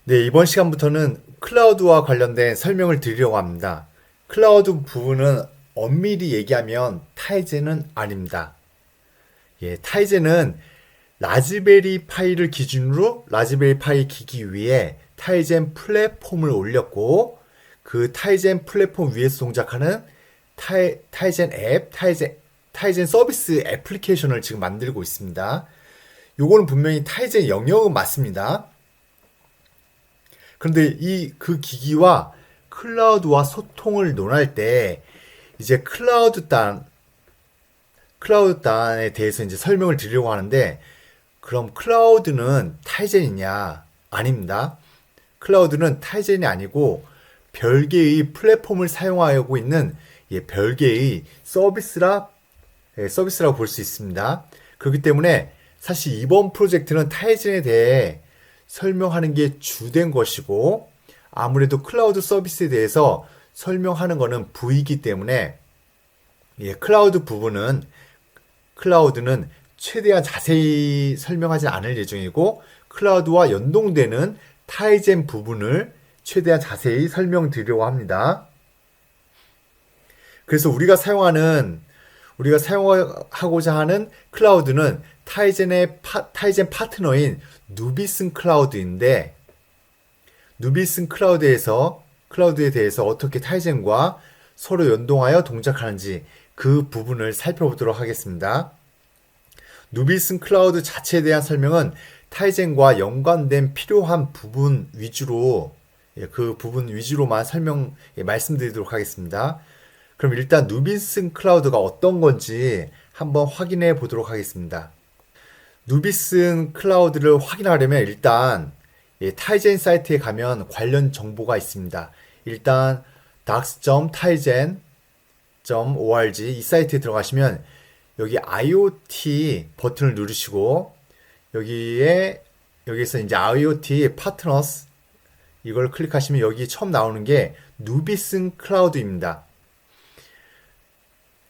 네, 이번 시간부터는 클라우드와 관련된 설명을 드리려고 합니다. 클라우드 부분은 엄밀히 얘기하면 타이젠은 아닙니다. 예, 타이젠은 라즈베리 파이를 기준으로 라즈베리 파이 기기 위에 타이젠 플랫폼을 올렸고 그 타이젠 플랫폼 위에서 동작하는 타이젠 앱, 타이젠 서비스 애플리케이션을 지금 만들고 있습니다. 요거는 분명히 타이젠 영역은 맞습니다. 그런데 그 기기와 클라우드와 소통을 논할 때 이제 클라우드 단에 대해서 이제 설명을 드리려고 하는데 그럼 클라우드는 타이젠이냐? 아닙니다. 클라우드는 타이젠이 아니고 별개의 플랫폼을 사용하고 있는 별개의 서비스라고 볼 수 있습니다. 그렇기 때문에 사실 이번 프로젝트는 타이젠에 대해 설명하는 게 주된 것이고 아무래도 클라우드 서비스에 대해서 설명하는 것은 V이기 때문에 클라우드는 최대한 자세히 설명하지 않을 예정이고 클라우드와 연동되는 타이젠 부분을 최대한 자세히 설명드리려고 합니다. 그래서 우리가 사용하고자 하는 클라우드는 타이젠 파트너인 누비슨 클라우드인데 누비슨 클라우드에 대해서 어떻게 타이젠과 서로 연동하여 동작하는지 그 부분을 살펴보도록 하겠습니다. 누비슨 클라우드 자체에 대한 설명은 타이젠과 연관된 필요한 부분 위주로 그 부분 위주로만 말씀드리도록 하겠습니다. 그럼 일단 누비슨 클라우드가 어떤 건지 한번 확인해 보도록 하겠습니다. 누비슨 클라우드를 확인하려면 일단 타이젠 사이트에 가면 관련 정보가 있습니다. 일단 docs.tizen.org 이 사이트에 들어가시면 여기 IoT 버튼을 누르시고 여기에서 이제 IoT 파트너스 이걸 클릭하시면 여기 처음 나오는 게 누비슨 클라우드입니다.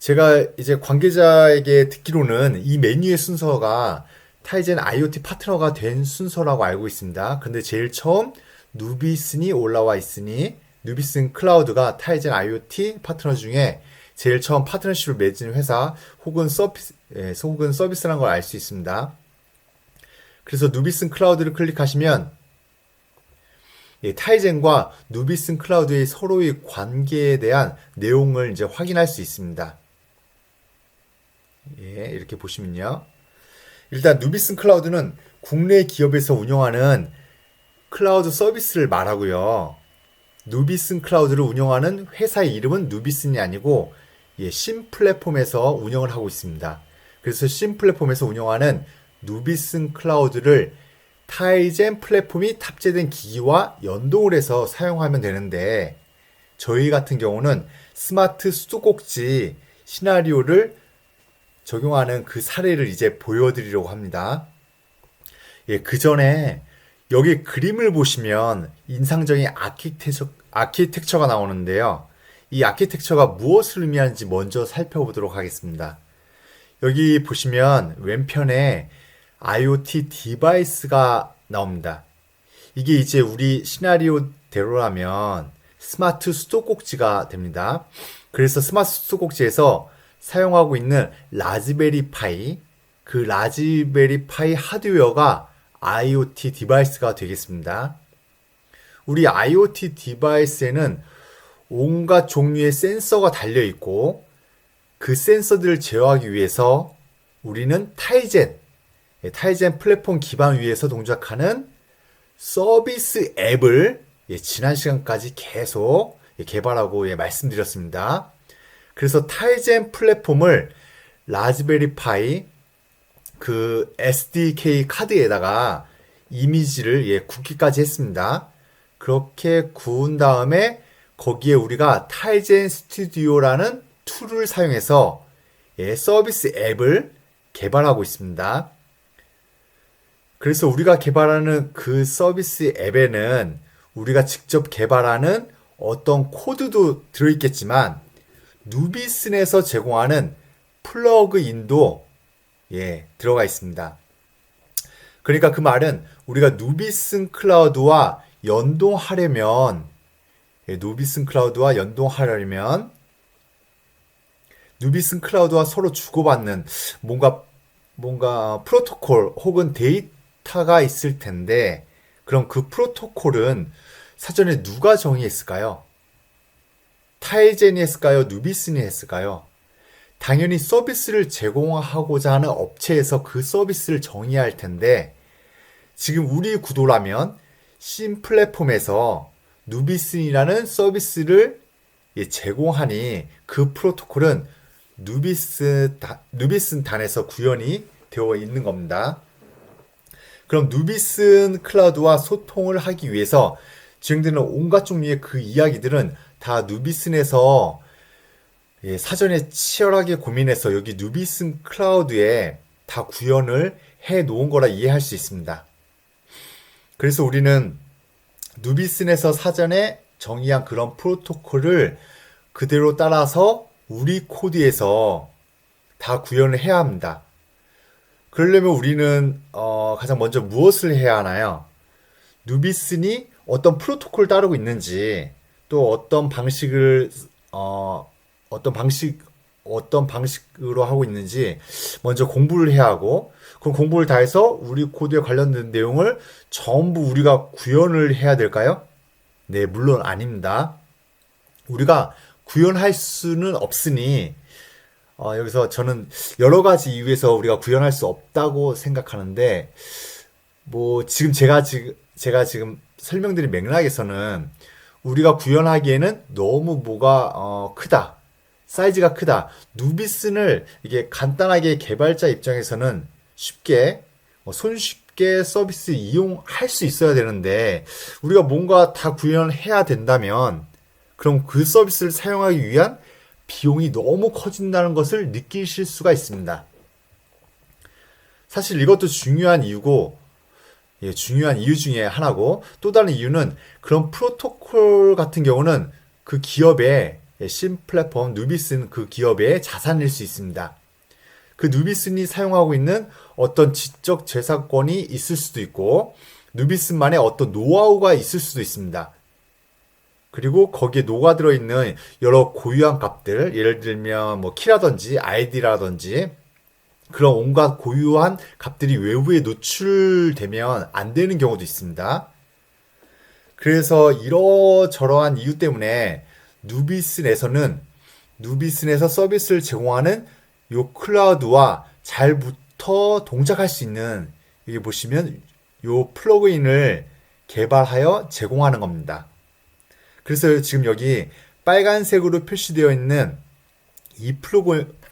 제가 이제 관계자에게 듣기로는 이 메뉴의 순서가 타이젠 IoT 파트너가 된 순서라고 알고 있습니다. 근데 제일 처음 누비슨이 올라와 있으니 누비슨 클라우드가 타이젠 IoT 파트너 중에 제일 처음 파트너십을 맺은 회사 혹은 서비스라는 걸 알 수 있습니다. 그래서 누비슨 클라우드를 클릭하시면 타이젠과 누비슨 클라우드의 서로의 관계에 대한 내용을 이제 확인할 수 있습니다. 이렇게 보시면요. 일단 누비슨 클라우드는 국내 기업에서 운영하는 클라우드 서비스를 말하고요. 누비슨 클라우드를 운영하는 회사의 이름은 누비슨이 아니고 신플랫폼에서 운영을 하고 있습니다. 그래서 신플랫폼에서 운영하는 누비슨 클라우드를 타이젠 플랫폼이 탑재된 기기와 연동을 해서 사용하면 되는데 저희 같은 경우는 스마트 수도꼭지 시나리오를 적용하는 그 사례를 이제 보여드리려고 합니다. 그 전에 여기 그림을 보시면 인상적인 아키텍처가 나오는데요. 이 아키텍처가 무엇을 의미하는지 먼저 살펴보도록 하겠습니다. 여기 보시면 왼편에 IoT 디바이스가 나옵니다. 이게 이제 우리 시나리오대로라면 스마트 수도꼭지가 됩니다. 그래서 스마트 수도꼭지에서 사용하고 있는 라즈베리 파이, 그 라즈베리 파이 하드웨어가 IoT 디바이스가 되겠습니다. 우리 IoT 디바이스에는 온갖 종류의 센서가 달려 있고 그 센서들을 제어하기 위해서 우리는 타이젠 플랫폼 기반 위에서 동작하는 서비스 앱을 지난 시간까지 계속 개발하고 말씀드렸습니다. 그래서 타이젠 플랫폼을 라즈베리 파이 그 SDK 카드에다가 이미지를 굽기까지 했습니다. 그렇게 구운 다음에 거기에 우리가 타이젠 스튜디오라는 툴을 사용해서 서비스 앱을 개발하고 있습니다. 그래서 우리가 개발하는 그 서비스 앱에는 우리가 직접 개발하는 어떤 코드도 들어있겠지만 누비슨에서 제공하는 플러그인도 들어가 있습니다. 그러니까 그 말은 우리가 누비슨 클라우드와 연동하려면 누비슨 클라우드와 연동하려면 누비슨 클라우드와 서로 주고받는 뭔가 프로토콜 혹은 데이터가 있을 텐데 그럼 그 프로토콜은 사전에 누가 정의했을까요? 타이젠이 했을까요? 누비슨이 했을까요? 당연히 서비스를 제공하고자 하는 업체에서 그 서비스를 정의할 텐데 지금 우리 구도라면 신 플랫폼에서 누비슨이라는 서비스를 제공하니 그 프로토콜은 누비슨 단에서 구현이 되어 있는 겁니다. 그럼 누비슨 클라우드와 소통을 하기 위해서 진행되는 온갖 종류의 그 이야기들은 다 누비슨에서 사전에 치열하게 고민해서 여기 누비슨 클라우드에 다 구현을 해 놓은 거라 이해할 수 있습니다. 그래서 우리는 누비슨에서 사전에 정의한 그런 프로토콜을 그대로 따라서 우리 코드에서 다 구현을 해야 합니다. 그러려면 우리는 가장 먼저 무엇을 해야 하나요? 누비슨이 어떤 프로토콜을 따르고 있는지 또 어떤 방식으로 하고 있는지 먼저 공부를 해야 하고 그 공부를 다 해서 우리 코드에 관련된 내용을 전부 우리가 구현을 해야 될까요? 네, 물론 아닙니다. 우리가 구현할 수는 없으니 여기서 저는 여러 가지 이유에서 우리가 구현할 수 없다고 생각하는데 제가 지금 설명드린 맥락에서는 우리가 구현하기에는 너무 크다. 사이즈가 크다. 누비슨을 이게 간단하게 개발자 입장에서는 손쉽게 서비스 이용할 수 있어야 되는데 우리가 뭔가 다 구현해야 된다면 그럼 그 서비스를 사용하기 위한 비용이 너무 커진다는 것을 느끼실 수가 있습니다. 사실 이것도 중요한 이유고 중요한 이유 중에 하나고 또 다른 이유는 그런 프로토콜 같은 경우는 그 기업의 신 플랫폼 누비슨 그 기업의 자산일 수 있습니다. 그 누비슨이 사용하고 있는 어떤 지적 재산권이 있을 수도 있고 누비슨만의 어떤 노하우가 있을 수도 있습니다. 그리고 거기에 녹아들어 있는 여러 고유한 값들, 예를 들면 키라든지 아이디라든지 그런 온갖 고유한 값들이 외부에 노출되면 안 되는 경우도 있습니다. 그래서 이러저러한 이유 때문에 누비슨에서 서비스를 제공하는 요 클라우드와 잘 붙어 동작할 수 있는 여기 보시면 요 플러그인을 개발하여 제공하는 겁니다. 그래서 지금 여기 빨간색으로 표시되어 있는 이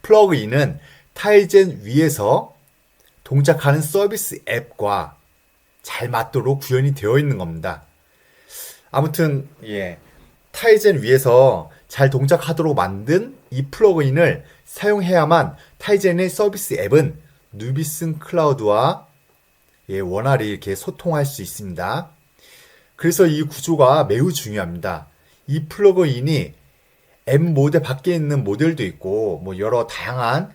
플러그인은 타이젠 위에서 동작하는 서비스 앱과 잘 맞도록 구현이 되어 있는 겁니다. 아무튼 타이젠 위에서 잘 동작하도록 만든 이 플러그인을 사용해야만 타이젠의 서비스 앱은 누비슨 클라우드와 원활히 이렇게 소통할 수 있습니다. 그래서 이 구조가 매우 중요합니다. 이 플러그인이 앱 모델 밖에 있는 모델도 있고 여러 다양한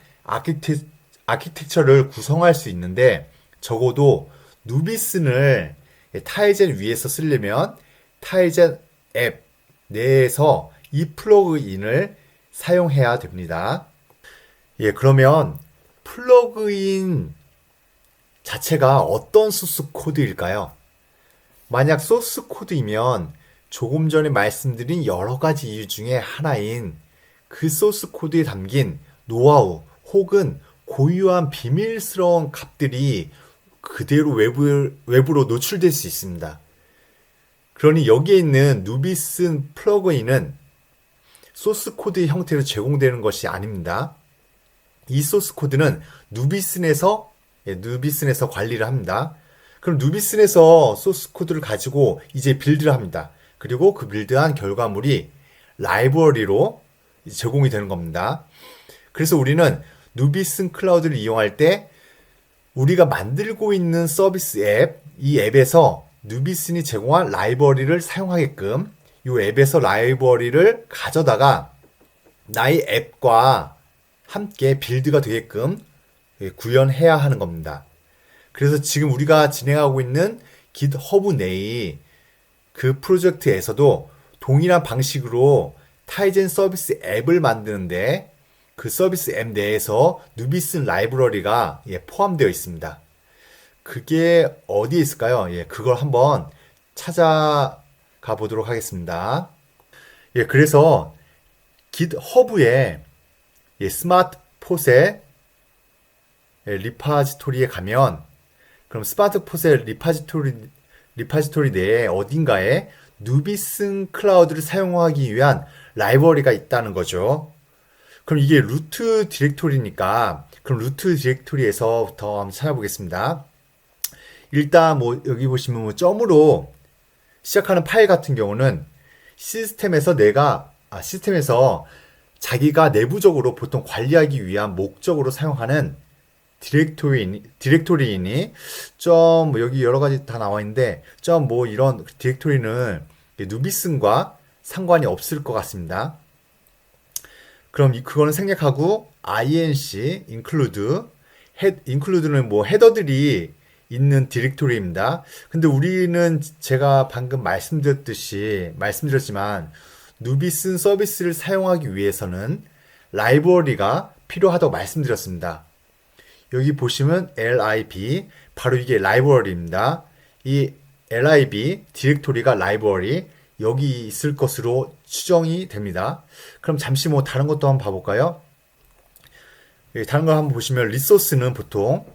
아키텍처를 구성할 수 있는데 적어도 누비슨을 타이젠 위에서 쓰려면 타이젠 앱 내에서 이 플러그인을 사용해야 됩니다. 그러면 플러그인 자체가 어떤 소스 코드일까요? 만약 소스 코드이면 조금 전에 말씀드린 여러 가지 이유 중에 하나인 그 소스 코드에 담긴 노하우 혹은 고유한 비밀스러운 값들이 그대로 외부로 노출될 수 있습니다. 그러니 여기에 있는 누비슨 플러그인은 소스 코드의 형태로 제공되는 것이 아닙니다. 이 소스 코드는 누비슨에서 관리를 합니다. 그럼 누비슨에서 소스 코드를 가지고 이제 빌드를 합니다. 그리고 그 빌드한 결과물이 라이브러리로 제공이 되는 겁니다. 그래서 우리는 누비슨 클라우드를 이용할 때 우리가 만들고 있는 서비스 앱, 이 앱에서 누비슨이 제공한 라이브러리를 사용하게끔 이 앱에서 라이브러리를 가져다가 나의 앱과 함께 빌드가 되게끔 구현해야 하는 겁니다. 그래서 지금 우리가 진행하고 있는 GitHub 내의 그 프로젝트에서도 동일한 방식으로 타이젠 서비스 앱을 만드는데 그 서비스 앱 내에서 누비슨 라이브러리가 포함되어 있습니다. 그게 어디에 있을까요? 그걸 한번 찾아가 보도록 하겠습니다. 그래서 GitHub에 스마트 폿의 리파지토리에 가면 그럼 스마트 폿의 리파지토리 내에 어딘가에 누비슨 클라우드를 사용하기 위한 라이브러리가 있다는 거죠. 그럼 이게 루트 디렉토리니까 그럼 루트 디렉토리에서부터 한번 찾아보겠습니다. 일단 뭐 여기 보시면 뭐 점으로 시작하는 파일 같은 경우는 시스템에서 자기가 내부적으로 보통 관리하기 위한 목적으로 사용하는 디렉토리이니 좀 여기 여러 가지 다 나와 있는데 좀 뭐 이런 디렉토리는 누비슨과 상관이 없을 것 같습니다. 그럼 그거는 생략하고 include는 뭐 헤더들이 있는 디렉토리입니다. 근데 우리는 제가 방금 말씀드렸지만 누비슨 서비스를 사용하기 위해서는 라이브러리가 필요하다고 말씀드렸습니다. 여기 보시면 lib 바로 이게 라이브러리입니다. 이 lib 디렉토리가 라이브러리 여기 있을 것으로 추정이 됩니다. 그럼 잠시 뭐 다른 것도 한번 봐볼까요? 다른 걸 한번 보시면 리소스는 보통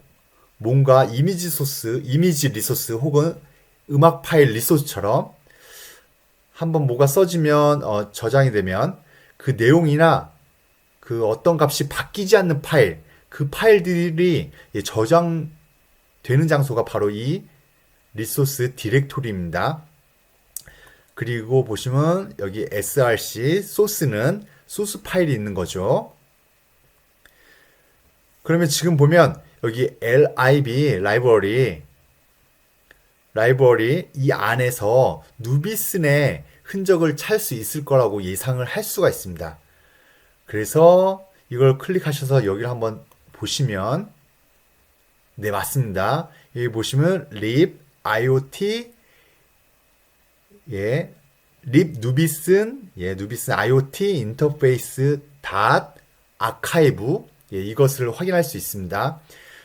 뭔가 이미지 리소스 혹은 음악 파일 리소스처럼 한번 뭐가 써지면 저장이 되면 그 내용이나 그 어떤 값이 바뀌지 않는 파일 그 파일들이 저장되는 장소가 바로 이 리소스 디렉토리입니다. 그리고 보시면 여기 src 소스는 소스 파일이 있는 거죠. 그러면 지금 보면 여기 lib 라이브러리 이 안에서 누비슨의 흔적을 찾을 수 있을 거라고 예상을 할 수가 있습니다. 그래서 이걸 클릭하셔서 여기를 한번 보시면 네 맞습니다. 여기 보시면 lib iot lib 누비슨 iot 인터페이스 닷 아카이브 이것을 확인할 수 있습니다.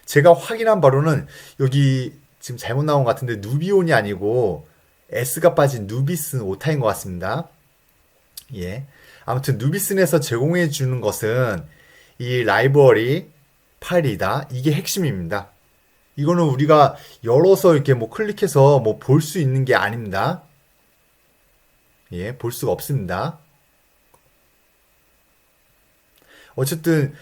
제가 확인한 바로는 여기 지금 잘못 나온 것 같은데 누비온이 아니고 S가 빠진 누비슨 오타인 것 같습니다. 아무튼 누비슨에서 제공해 주는 것은 이 라이브러리 파일이다. 이게 핵심입니다. 이거는 우리가 열어서 이렇게 뭐 클릭해서 뭐 볼 수 있는 게 아닙니다. 볼 수가 없습니다. 어쨌든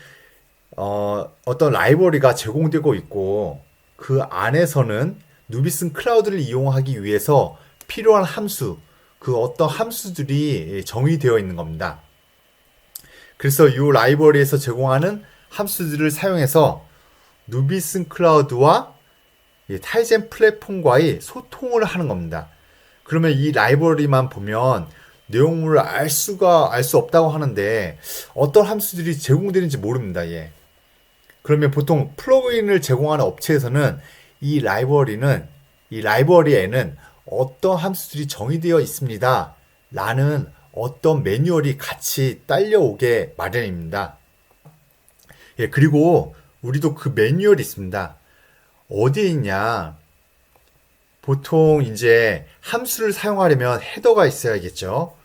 어떤 라이브러리가 제공되고 있고 그 안에서는 누비슨 클라우드를 이용하기 위해서 필요한 함수, 그 어떤 함수들이 정의되어 있는 겁니다. 그래서 이 라이브러리에서 제공하는 함수들을 사용해서 누비슨 클라우드와 타이젠 플랫폼과의 소통을 하는 겁니다. 그러면 이 라이브러리만 보면 내용물을 알 수 없다고 하는데 어떤 함수들이 제공되는지 모릅니다. 그러면 보통 플러그인을 제공하는 업체에서는 이 라이브러리에는 어떤 함수들이 정의되어 있습니다. 라는 어떤 매뉴얼이 같이 딸려오게 마련입니다. 그리고 우리도 그 매뉴얼이 있습니다. 어디에 있냐? 보통 이제 함수를 사용하려면 헤더가 있어야겠죠.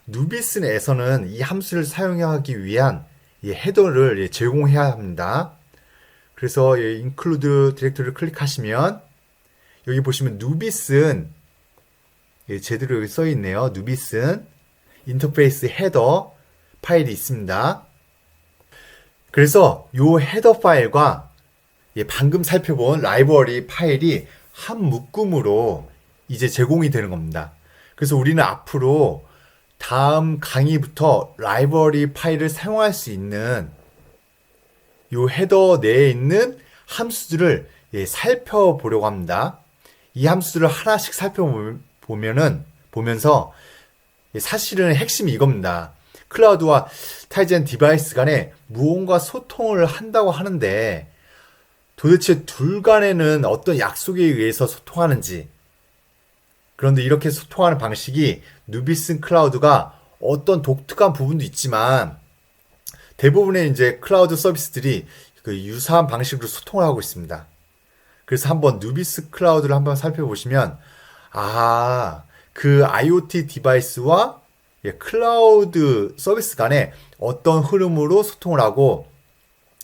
누비슨에서는 이 함수를 사용하기 위한 이 헤더를 제공해야 합니다. 그래서 include 디렉토리를 클릭하시면 여기 보시면 누비슨 제대로 여기 써 있네요. 누비슨 인터페이스 헤더 파일이 있습니다. 그래서 이 헤더 파일과 방금 살펴본 라이브러리 파일이 한 묶음으로 이제 제공이 되는 겁니다. 그래서 우리는 앞으로 다음 강의부터 라이브러리 파일을 사용할 수 있는 이 헤더 내에 있는 함수들을 살펴보려고 합니다. 이 함수들을 하나씩 보면서 사실은 핵심이 이겁니다. 클라우드와 타이젠 디바이스 간에 무언가 소통을 한다고 하는데 도대체 둘 간에는 어떤 약속에 의해서 소통하는지 그런데 이렇게 소통하는 방식이 누비슨 클라우드가 어떤 독특한 부분도 있지만 대부분의 이제 클라우드 서비스들이 그 유사한 방식으로 소통을 하고 있습니다. 그래서 한번 누비스 클라우드를 한번 살펴보시면 그 IoT 디바이스와 클라우드 서비스 간에 어떤 흐름으로 소통을 하고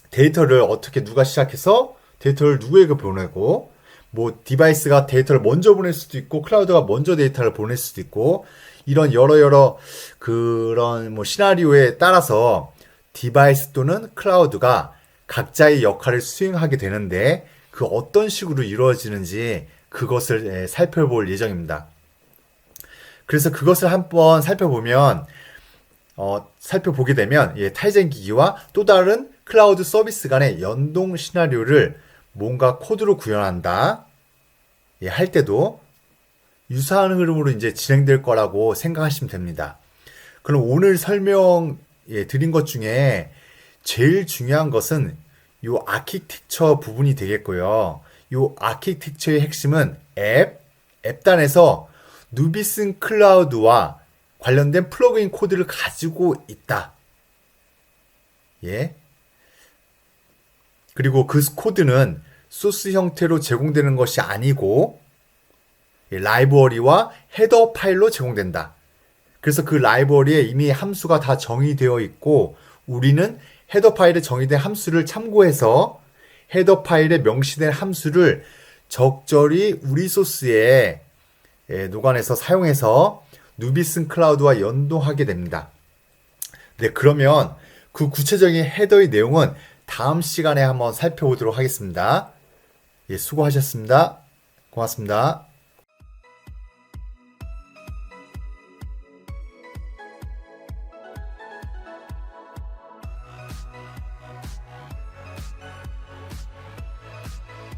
데이터를 어떻게 누가 시작해서 데이터를 누구에게 보내고 뭐 디바이스가 데이터를 먼저 보낼 수도 있고 클라우드가 먼저 데이터를 보낼 수도 있고 이런 여러 그런 뭐 시나리오에 따라서 디바이스 또는 클라우드가 각자의 역할을 수행하게 되는데 그 어떤 식으로 이루어지는지 그것을 살펴볼 예정입니다. 그래서 그것을 한번 살펴보게 되면 타이젠 기기와 또 다른 클라우드 서비스 간의 연동 시나리오를 뭔가 코드로 구현한다 할 때도 유사한 흐름으로 이제 진행될 거라고 생각하시면 됩니다. 그럼 오늘 설명 드린 것 중에 제일 중요한 것은 이 아키텍처 부분이 되겠고요. 이 아키텍처의 핵심은 앱단에서 누비슨 클라우드와 관련된 플러그인 코드를 가지고 있다. 그리고 그 코드는 소스 형태로 제공되는 것이 아니고 라이브러리와 헤더 파일로 제공된다. 그래서 그 라이브러리에 이미 함수가 다 정의되어 있고 우리는 헤더 파일에 정의된 함수를 참고해서 헤더 파일에 명시된 함수를 적절히 우리 소스에 녹아내서 사용해서 누비슨 클라우드와 연동하게 됩니다. 네, 그러면 그 구체적인 헤더의 내용은 다음 시간에 한번 살펴보도록 하겠습니다. 수고하셨습니다. 고맙습니다.